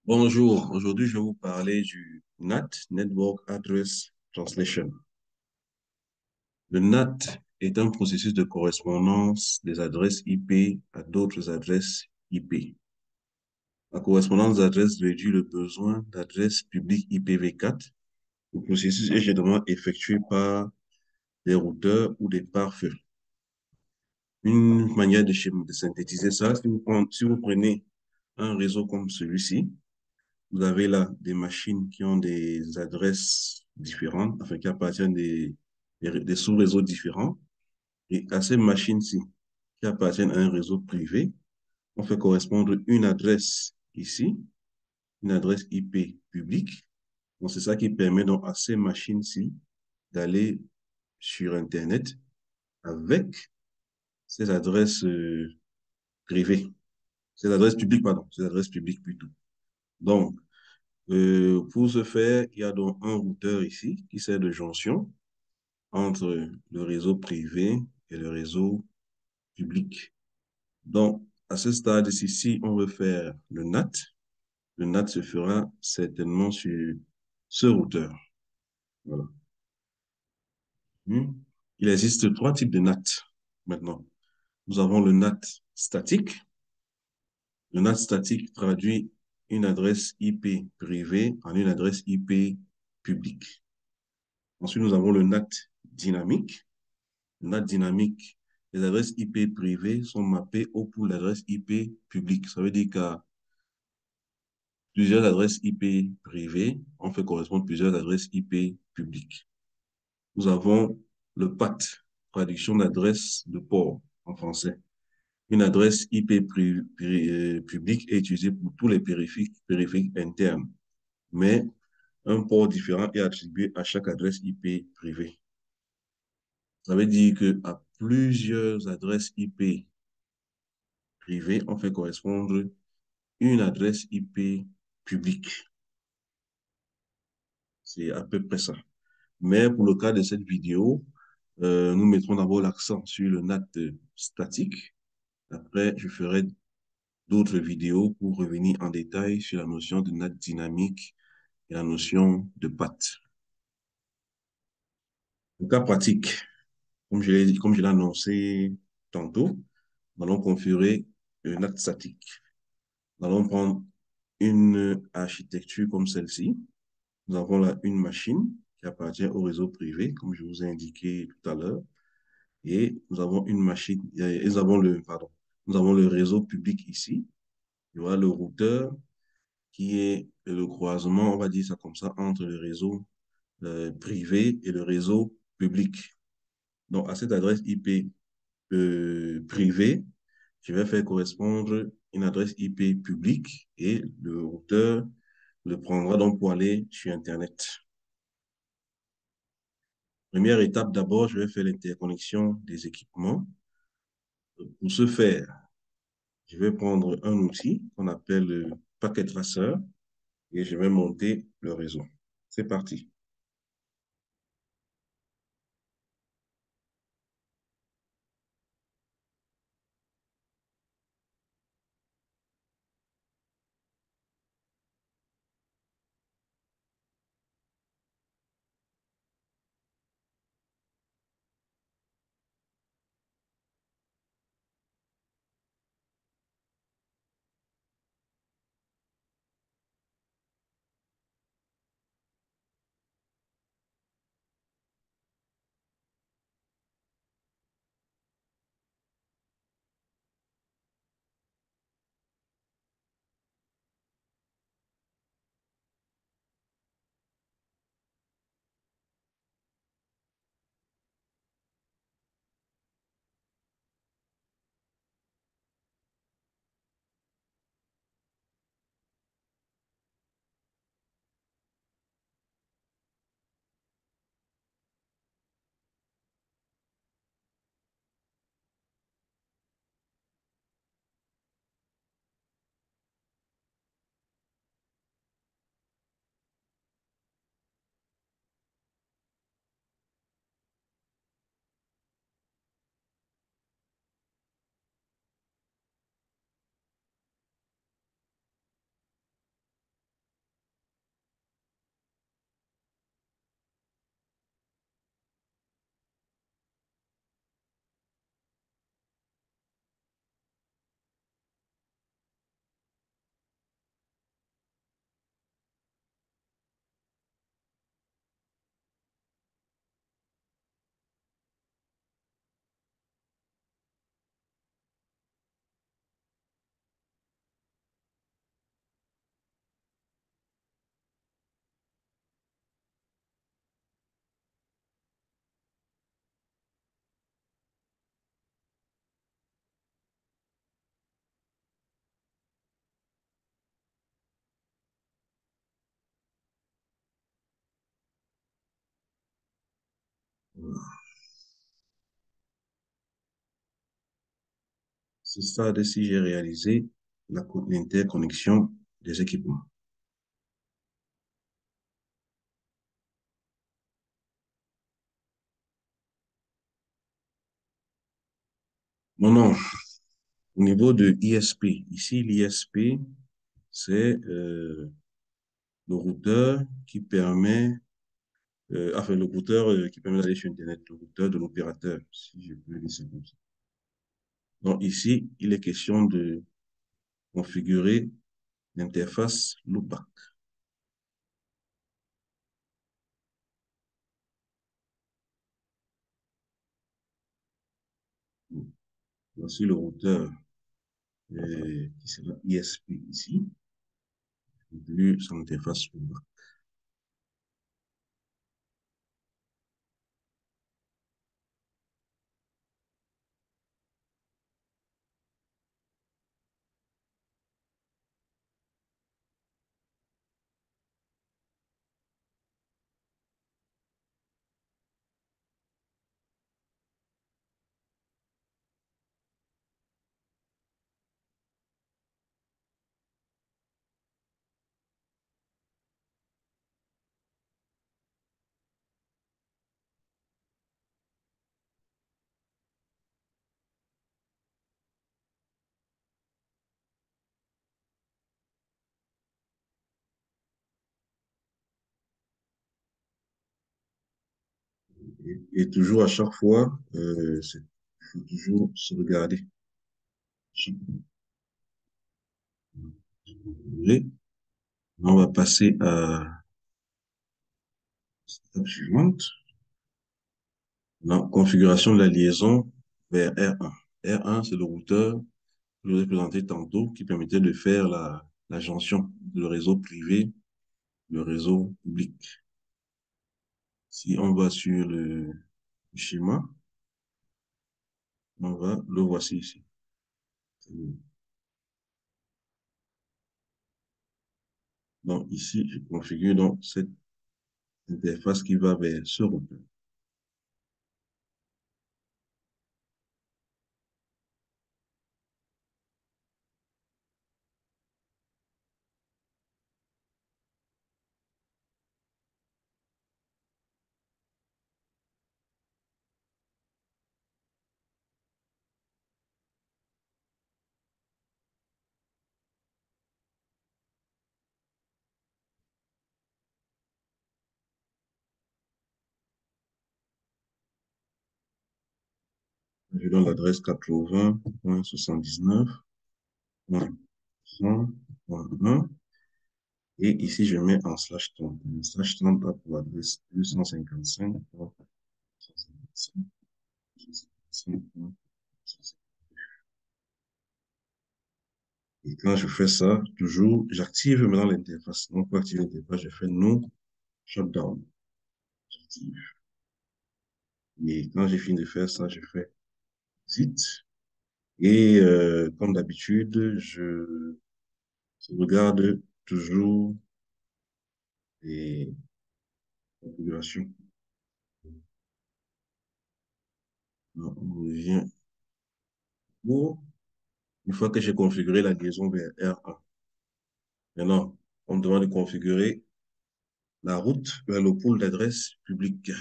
Bonjour, aujourd'hui je vais vous parler du NAT, Network Address Translation. Le NAT est un processus de correspondance des adresses IP à d'autres adresses IP. La correspondance d'adresses réduit le besoin d'adresses publiques IPv4. Le processus est généralement effectué par des routeurs ou des pare-feux. Une manière de synthétiser ça, si vous prenez un réseau comme celui-ci, vous avez là des machines qui ont des adresses différentes, enfin qui appartiennent des sous-réseaux différents. Et à ces machines-ci, qui appartiennent à un réseau privé, on fait correspondre une adresse ici, une adresse IP publique. Donc, c'est ça qui permet donc à ces machines-ci d'aller sur Internet avec ces adresses privées, ces adresses publiques, pardon, ces adresses publiques plutôt. Donc, pour ce faire, il y a donc un routeur ici qui sert de jonction entre le réseau privé et le réseau public. Donc, à ce stade ici, si on veut faire le NAT se fera certainement sur ce routeur. Voilà. Hmm. Il existe trois types de NAT maintenant. Nous avons le NAT statique. Le NAT statique traduit une adresse IP privée en une adresse IP publique. Ensuite, nous avons le NAT dynamique. Le NAT dynamique, les adresses IP privées sont mappées au pool d'adresses IP publiques. Ça veut dire qu'à plusieurs adresses IP privées, on fait correspondre plusieurs adresses IP publiques. Nous avons le PAT, traduction d'adresse de port en français. Une adresse IP publique est utilisée pour tous les périphériques internes, mais un port différent est attribué à chaque adresse IP privée. Ça veut dire qu'à plusieurs adresses IP privées, on fait correspondre une adresse IP publique. C'est à peu près ça. Mais pour le cas de cette vidéo, nous mettrons d'abord l'accent sur le NAT statique. Après, je ferai d'autres vidéos pour revenir en détail sur la notion de NAT dynamique et la notion de path. Le cas pratique, comme je l'ai annoncé tantôt, nous allons configurer le NAT statique. Nous allons prendre une architecture comme celle-ci. Nous avons là une machine qui appartient au réseau privé, comme je vous ai indiqué tout à l'heure. Et nous avons une machine, nous avons le réseau public ici. Il y aura le routeur qui est le croisement, on va dire ça comme ça, entre le réseau privé et le réseau public. Donc, à cette adresse IP privée, je vais faire correspondre une adresse IP publique et le routeur le prendra donc pour aller sur Internet. Première étape, d'abord, je vais faire l'interconnexion des équipements. Pour ce faire, je vais prendre un outil qu'on appelle le Packet Tracer et je vais monter le réseau. C'est parti. ce stade si j'ai réalisé l'interconnexion des équipements. Non, non, au niveau de ISP, ici l'ISP, c'est le routeur qui permet, enfin le routeur qui permet d'aller sur Internet, le routeur de l'opérateur, si je peux le dire ça comme ça. Donc ici, il est question de configurer l'interface loopback. Voici le routeur qui sera ISP ici, vu son interface loopback. Et toujours à chaque fois, il faut toujours se regarder. On va passer à l'étape suivante. La configuration de la liaison vers R1. R1, c'est le routeur que je vous ai présenté tantôt qui permettait de faire la jonction du réseau privé, le réseau public. Si on va sur le schéma, on va le voici ici. Donc ici, je configure donc cette interface qui va vers ce routeur. Je donne l'adresse 80.79.100.1 et ici je mets en slash 30. Le slash 30 a pour adresse 255.155. Et quand je fais ça, toujours, j'active maintenant l'interface. Donc, pour activer l'interface, je fais no shutdown. J'active. Et quand j'ai fini de faire ça, je fais exit. Et comme d'habitude, je regarde toujours les configurations. Donc, on revient pour, une fois que j'ai configuré la liaison vers R1. Maintenant, on me demande de configurer la route vers le pôle d'adresse publique.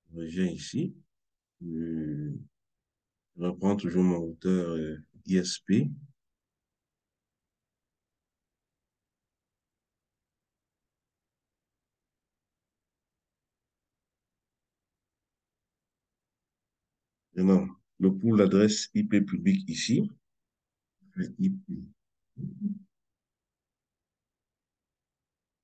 Je reviens ici. Je reprends toujours mon routeur ISP. Maintenant, le pôle d'adresse IP public ici. IP,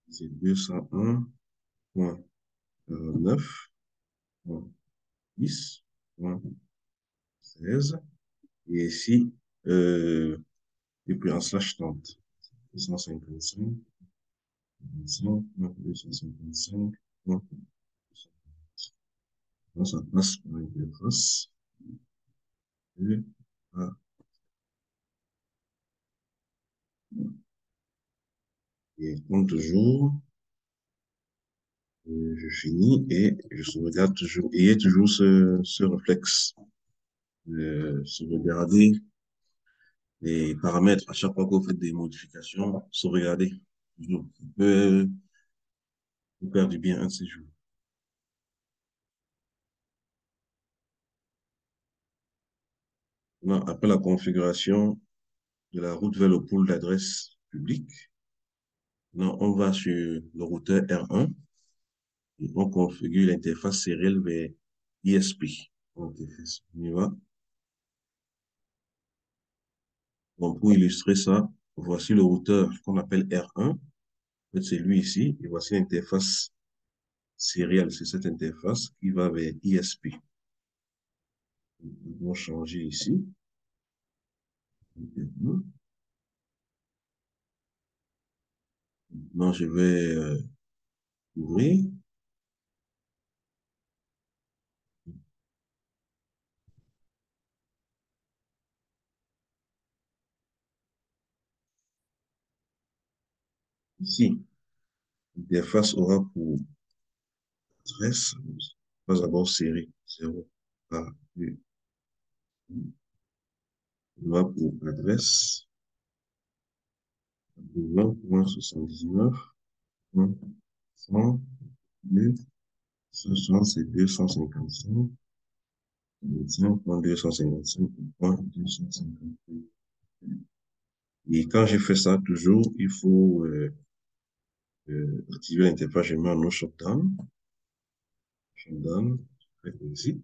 c'est 201.9.10.16. Et ici, et puis en slash 30. 255, 255, ça passe par l'interface. Et, ah, et comme toujours, je finis et je sauvegarde toujours. Et il y a toujours ce réflexe. sauvegarder les paramètres à chaque fois que vous faites des modifications, sauvegarder. Toujours. Ça peut vous faire du bien un de ces jours. Maintenant, après la configuration de la route vers le pôle d'adresse publique, maintenant, on va sur le routeur R1 et on configure l'interface sérielle vers ISP. On y va. Donc, pour illustrer ça, voici le routeur qu'on appelle R1. En fait, c'est lui ici. Et voici l'interface sérielle. C'est cette interface qui va vers ISP. Nous allons changer ici. Maintenant, je vais ouvrir. Ici, l'interface aura pour adresse, pas d'abord série 0 A, U, aura pour adresse 20.79.100, 200, c'est 255, 25.255.255. Et quand j'ai fait ça, toujours, il faut activer l'interface. Je mets en no shutdown. Shutdown, je fais exit,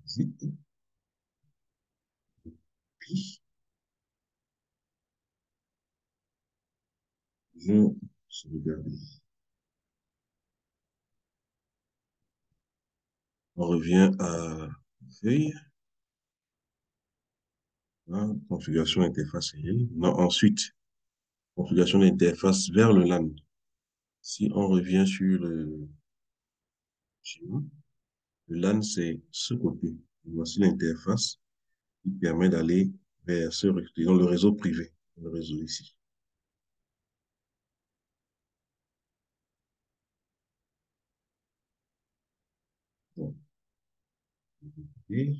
exit, puis je sauvegarde. On revient à la feuille. Hein, configuration interface réelle. Non, ensuite, configuration d'interface vers le LAN. Si on revient sur le schéma, le LAN, c'est ce côté. Voici l'interface qui permet d'aller vers dans le réseau privé, le réseau ici. Donc, et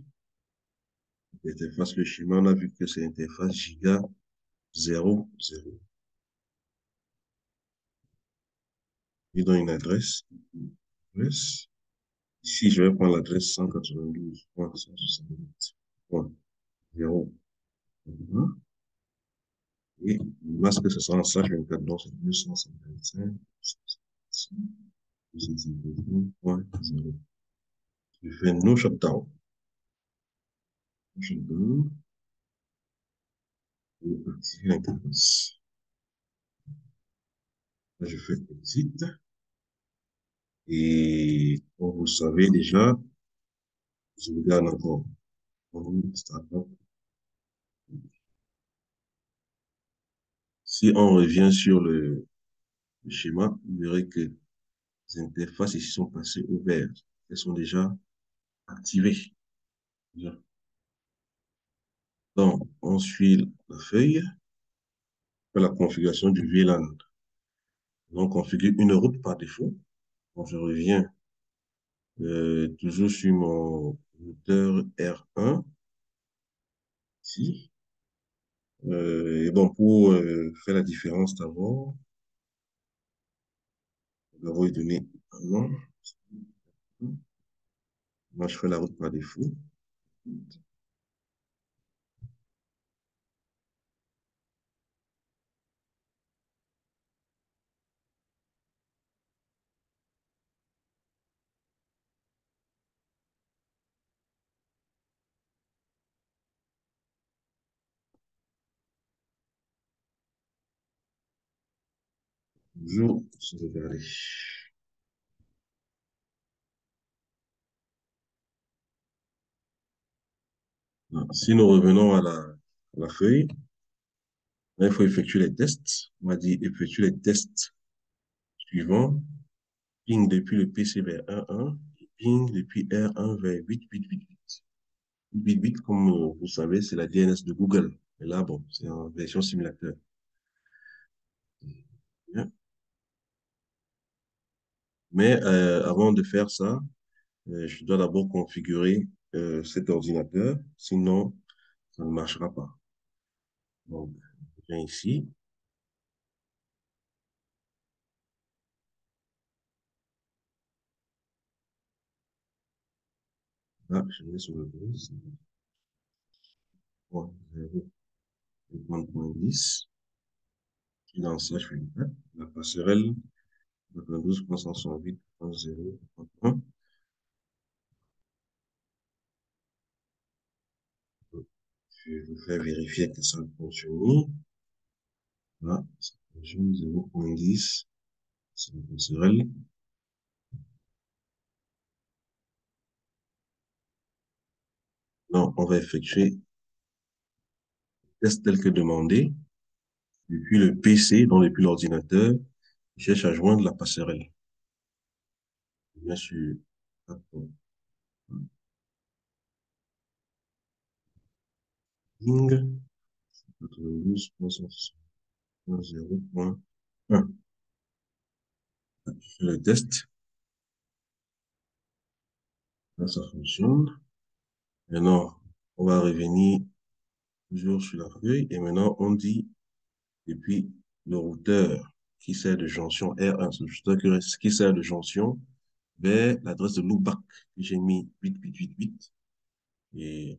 l'interface, le schéma, on a vu que c'est l'interface giga 0, 0. Il donne une adresse. Ici, je vais prendre l'adresse 192.168.0. Et le masque, ce sera en slash 24, donc c'est 255, 255.0. Je fais no shutdown. No shutdown et activer l'interface. Là, je fais exit. Et comme vous le savez déjà, je regarde encore. Si on revient sur le schéma, vous verrez que les interfaces ici sont passées au vert. Elles sont déjà activées. Donc, on suit la feuille, fait la configuration du VLAN. On configure une route par défaut. Donc, je reviens toujours sur mon routeur R1 ici. Et bon, pour faire la différence d'abord, lui donner un nom. Moi, je fais la route par défaut. Toujours sauvegarder. Si nous revenons à la feuille, là, il faut effectuer les tests. On va dire effectuer les tests suivants. Ping depuis le PC vers 1.1 et ping depuis R1 vers 8.8.8.8. 8.8, comme vous savez, c'est la DNS de Google. Et là, bon, c'est en version simulateur. Bien. Mais avant de faire ça, je dois d'abord configurer cet ordinateur, sinon ça ne marchera pas. Donc, je viens ici. Là, je mets sur le 12. Bon, 0,10. Puis dans ça, je fais une note. La passerelle, 92.168.0.1. Je vais vous faire vérifier que ça fonctionne. Là, ça fonctionne 0,10. C'est la passerelle. Donc, on va effectuer le test tel que demandé. Depuis le PC, donc depuis l'ordinateur, je cherche à joindre la passerelle. Bien sûr. Bing, 92.0.1. Je fais le test. Là, ça fonctionne. Maintenant, on va revenir toujours sur la feuille. Et maintenant, on dit, depuis le routeur qui sert de jonction R1, ce routeur qui sert de jonction vers l'adresse de loopback que j'ai mis 8888. Et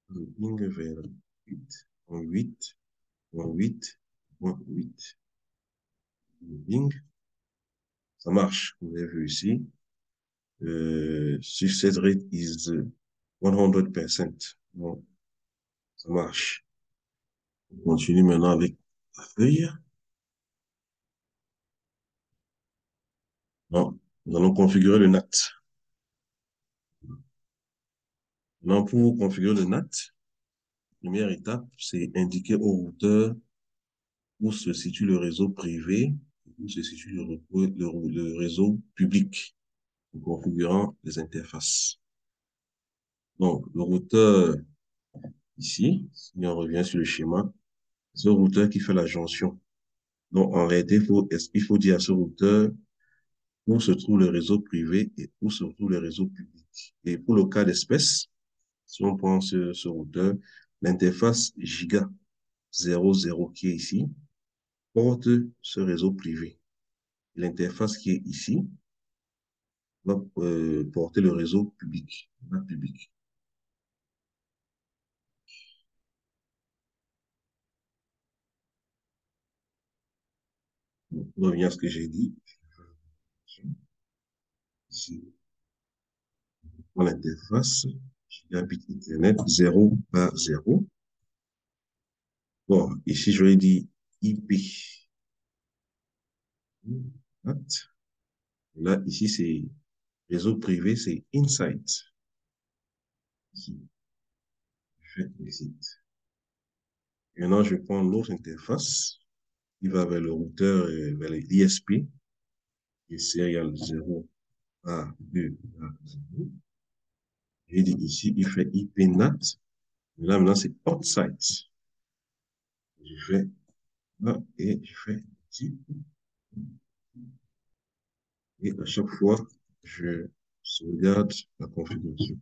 le ping vers 8.8.8.8. Bing, ça marche. Vous avez vu ici. Success rate is 100%. Bon, ça marche. On continue maintenant avec la feuille. Non, nous allons configurer le NAT. Maintenant, pour configurer le NAT, première étape, c'est indiquer au routeur où se situe le réseau privé, où se situe le réseau public, en configurant les interfaces. Donc, le routeur ici, si on revient sur le schéma, c'est le routeur qui fait la jonction. Donc, en réalité, il faut dire à ce routeur où se trouve le réseau privé et où se trouve le réseau public. Et pour le cas d'espèce, si on prend ce routeur, l'interface Giga 00 qui est ici porte ce réseau privé. L'interface qui est ici va porter le réseau public. Public. Pour revenir à ce que j'ai dit, ici, pour l'interface, gigabit Internet 0 par 0. Bon, ici, je vais dire IP. Là, ici, c'est réseau privé, c'est Insight. Ici, je fais Exit. Maintenant, je prends l'autre interface qui va vers le routeur, vers l'ISP, qui est serial 0 à 2 à 0. J'ai dit ici, il fait IP NAT. Là, maintenant, c'est Outside. Je fais là et je fais Exit. Et à chaque fois, je sauvegarde la configuration.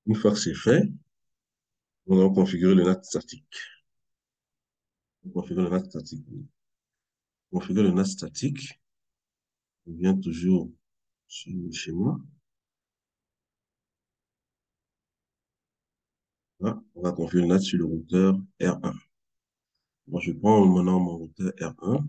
Une fois que c'est fait, on va configurer le NAT statique. On configure le NAT statique. On configure le NAT statique. On vient toujours sur le schéma. Là, on va configurer le NAT sur le routeur R1. Moi, je prends maintenant mon routeur R1.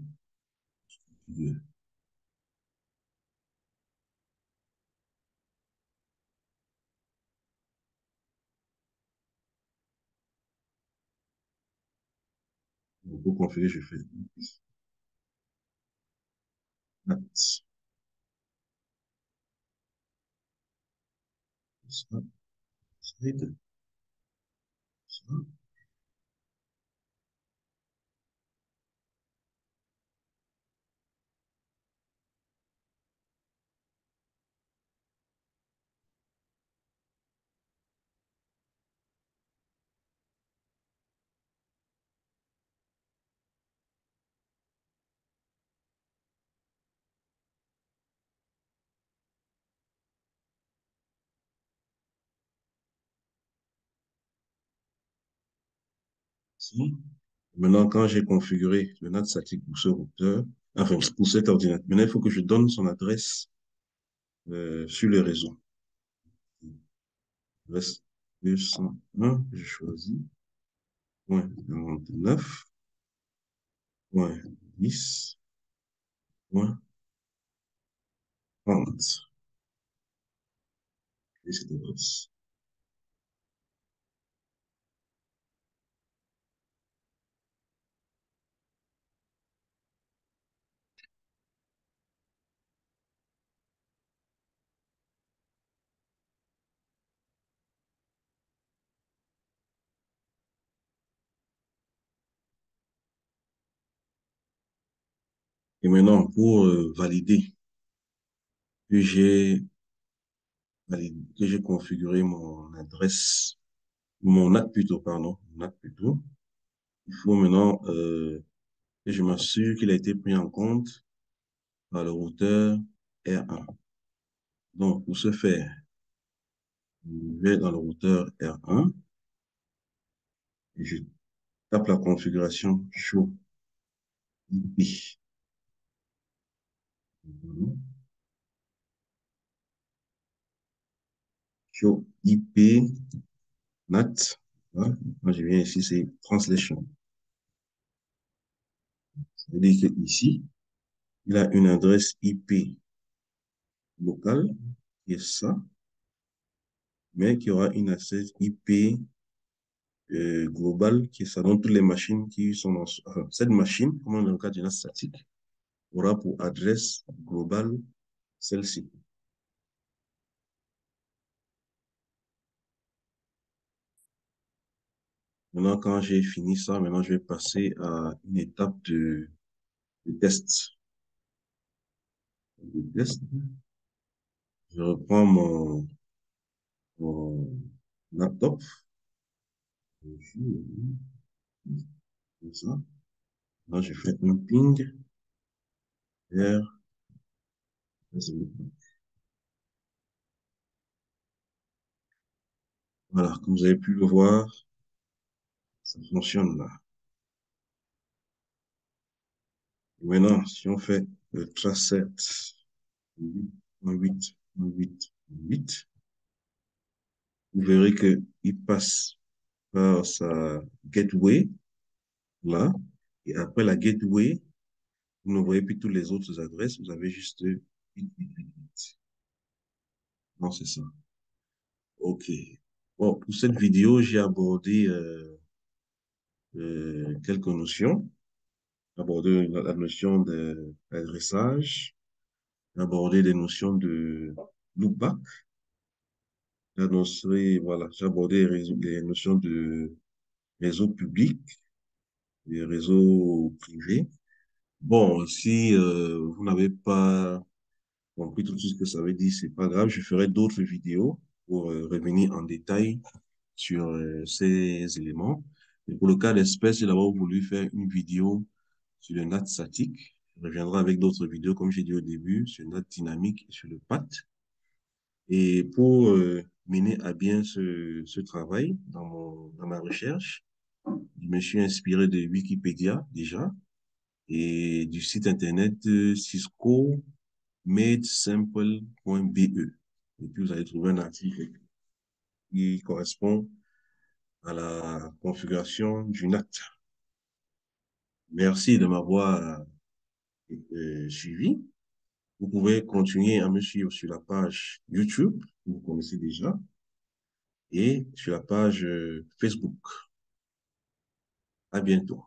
Pour configurer, je fais NAT. Ça, slide, ça. ici. Maintenant, quand j'ai configuré le NAT statique pour ce routeur, enfin, pour cet ordinateur, maintenant, il faut que je donne son adresse sur le réseau. Adresse 201, je choisis, point 49, point 10, point 30. Et cette adresse. Et maintenant, pour valider que que j'ai configuré mon adresse, mon NAT plutôt, pardon, NAT plutôt, il faut maintenant que je m'assure qu'il a été pris en compte par le routeur R1. Donc, pour ce faire, je vais dans le routeur R1 et je tape la configuration Show IP. Show IP NAT. Voilà. Moi, je viens ici, c'est Translation. Ça veut dire qu'ici, il a une adresse IP locale, qui est ça, mais qui aura une adresse IP globale, qui est ça. Donc, toutes les machines qui sont dans... Enfin, cette machine, comme dans le cas d'une statique, aura pour adresse globale celle-ci. Maintenant, quand j'ai fini ça, maintenant, je vais passer à une étape de test. De test. Je reprends mon laptop. Comme ça. Là, je fais un ping vers voilà, comme vous avez pu le voir, ça fonctionne là. Et maintenant, si on fait le tracet 8.8.8.8, vous verrez qu'il passe par sa gateway là. Et après la gateway, vous ne voyez plus toutes les autres adresses. Vous avez juste 8.8.8. Non, c'est ça. OK. Bon, pour cette vidéo, j'ai abordé quelques notions. J'ai abordé la notion d'adressage. J'ai abordé des notions de loopback. Voilà, j'ai abordé les notions de réseau public et réseau privé. Bon, si vous n'avez pas compris tout ce que ça veut dire, c'est pas grave. Je ferai d'autres vidéos pour revenir en détail sur ces éléments. Et pour le cas d'espèce, j'ai d'abord voulu faire une vidéo sur le NAT statique. Je reviendrai avec d'autres vidéos, comme j'ai dit au début, sur le NAT dynamique et sur le PAT. Et pour mener à bien ce travail dans ma recherche, je me suis inspiré de Wikipédia déjà et du site internet Cisco madesimple.be. Et puis, vous allez trouver un article qui correspond à la configuration du NAT. Merci de m'avoir suivi. Vous pouvez continuer à me suivre sur la page YouTube, que vous connaissez déjà, et sur la page Facebook. À bientôt.